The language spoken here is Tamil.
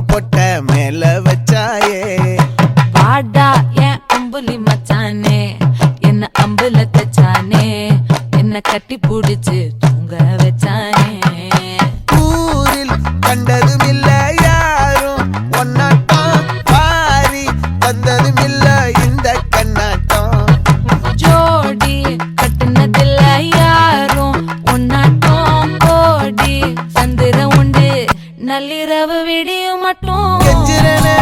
பொட்ட மேல வச்சாயே வாடா என் அம்புலி மச்சானே என்ன அம்புல தச்சானே என்ன கட்டி புடிச்சு தூங்க வச்சானே ஊரில் கண்டதும் இல்ல யாரும் ஒன்னாட்டம் பாரி வந்ததும் இல்ல இந்த கண்ணாட்டம் ஜோடி கட்டுனதில்ல யாரும் ஒன்னாட்டம் கோடி சந்திர உண்டு நள்ளிரவு விடியும் மட்டும் கெஞ்சிரனே